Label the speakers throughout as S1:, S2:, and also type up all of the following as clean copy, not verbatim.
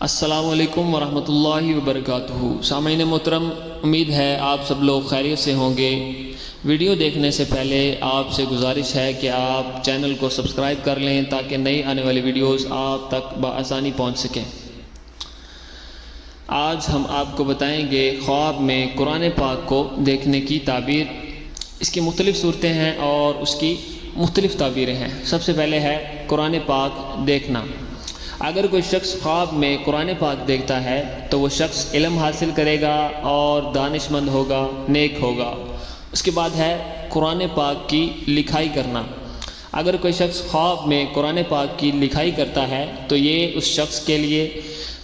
S1: السلام علیکم ورحمۃ اللہ وبرکاتہ۔ سامعین محترم، امید ہے آپ سب لوگ خیریت سے ہوں گے۔ ویڈیو دیکھنے سے پہلے آپ سے گزارش ہے کہ آپ چینل کو سبسکرائب کر لیں تاکہ نئی آنے والی ویڈیوز آپ تک بآسانی پہنچ سکیں۔ آج ہم آپ کو بتائیں گے خواب میں قرآن پاک کو دیکھنے کی تعبیر۔ اس کی مختلف صورتیں ہیں اور اس کی مختلف تعبیریں ہیں۔ سب سے پہلے ہے قرآن پاک دیکھنا۔ اگر کوئی شخص خواب میں قرآن پاک دیکھتا ہے تو وہ شخص علم حاصل کرے گا اور دانش مند ہوگا، نیک ہوگا۔ اس کے بعد ہے قرآن پاک کی لکھائی کرنا۔ اگر کوئی شخص خواب میں قرآن پاک کی لکھائی کرتا ہے تو یہ اس شخص کے لیے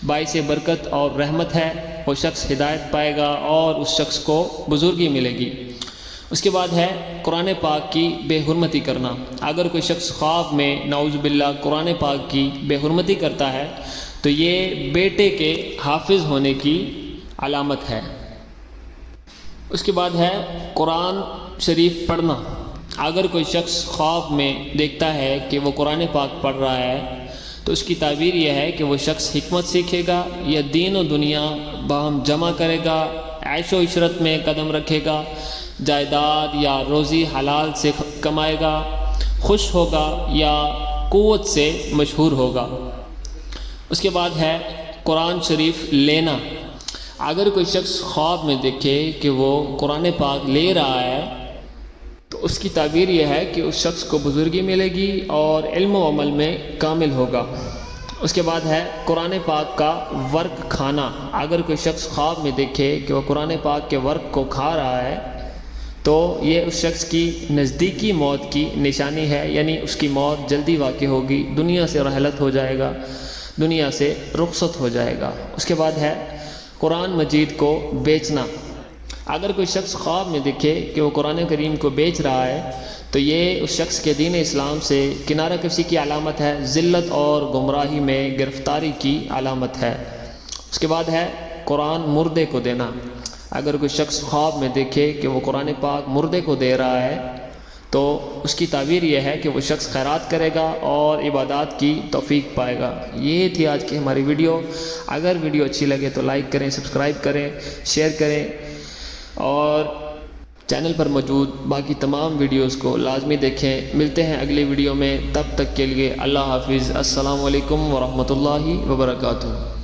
S1: باعث برکت اور رحمت ہے۔ وہ شخص ہدایت پائے گا اور اس شخص کو بزرگی ملے گی۔ اس کے بعد ہے قرآن پاک کی بے حرمتی کرنا۔ اگر کوئی شخص خواب میں نعوذ باللہ قرآن پاک کی بے حرمتی کرتا ہے تو یہ بیٹے کے حافظ ہونے کی علامت ہے۔ اس کے بعد ہے قرآن شریف پڑھنا۔ اگر کوئی شخص خواب میں دیکھتا ہے کہ وہ قرآن پاک پڑھ رہا ہے تو اس کی تعبیر یہ ہے کہ وہ شخص حکمت سیکھے گا یا دین و دنیا باہم جمع کرے گا، عیش و عشرت میں قدم رکھے گا، جائیداد یا روزی حلال سے کمائے گا، خوش ہوگا یا قوت سے مشہور ہوگا۔ اس کے بعد ہے قرآن شریف لینا۔ اگر کوئی شخص خواب میں دیکھے کہ وہ قرآن پاک لے رہا ہے تو اس کی تعبیر یہ ہے کہ اس شخص کو بزرگی ملے گی اور علم و عمل میں کامل ہوگا۔ اس کے بعد ہے قرآن پاک کا ورق کھانا۔ اگر کوئی شخص خواب میں دیکھے کہ وہ قرآن پاک کے ورق کو کھا رہا ہے تو یہ اس شخص کی نزدیکی موت کی نشانی ہے، یعنی اس کی موت جلدی واقع ہوگی، دنیا سے رحلت ہو جائے گا، دنیا سے رخصت ہو جائے گا۔ اس کے بعد ہے قرآن مجید کو بیچنا۔ اگر کوئی شخص خواب میں دیکھے کہ وہ قرآن کریم کو بیچ رہا ہے تو یہ اس شخص کے دین اسلام سے کنارہ کشی کی علامت ہے، ذلت اور گمراہی میں گرفتاری کی علامت ہے۔ اس کے بعد ہے قرآن مردے کو دینا۔ اگر کوئی شخص خواب میں دیکھے کہ وہ قرآن پاک مردے کو دے رہا ہے تو اس کی تعبیر یہ ہے کہ وہ شخص خیرات کرے گا اور عبادات کی توفیق پائے گا۔ یہ تھی آج کی ہماری ویڈیو۔ اگر ویڈیو اچھی لگے تو لائک کریں، سبسکرائب کریں، شیئر کریں اور چینل پر موجود باقی تمام ویڈیوز کو لازمی دیکھیں۔ ملتے ہیں اگلی ویڈیو میں، تب تک کے لیے اللہ حافظ۔ السلام علیکم ورحمۃ اللہ وبرکاتہ۔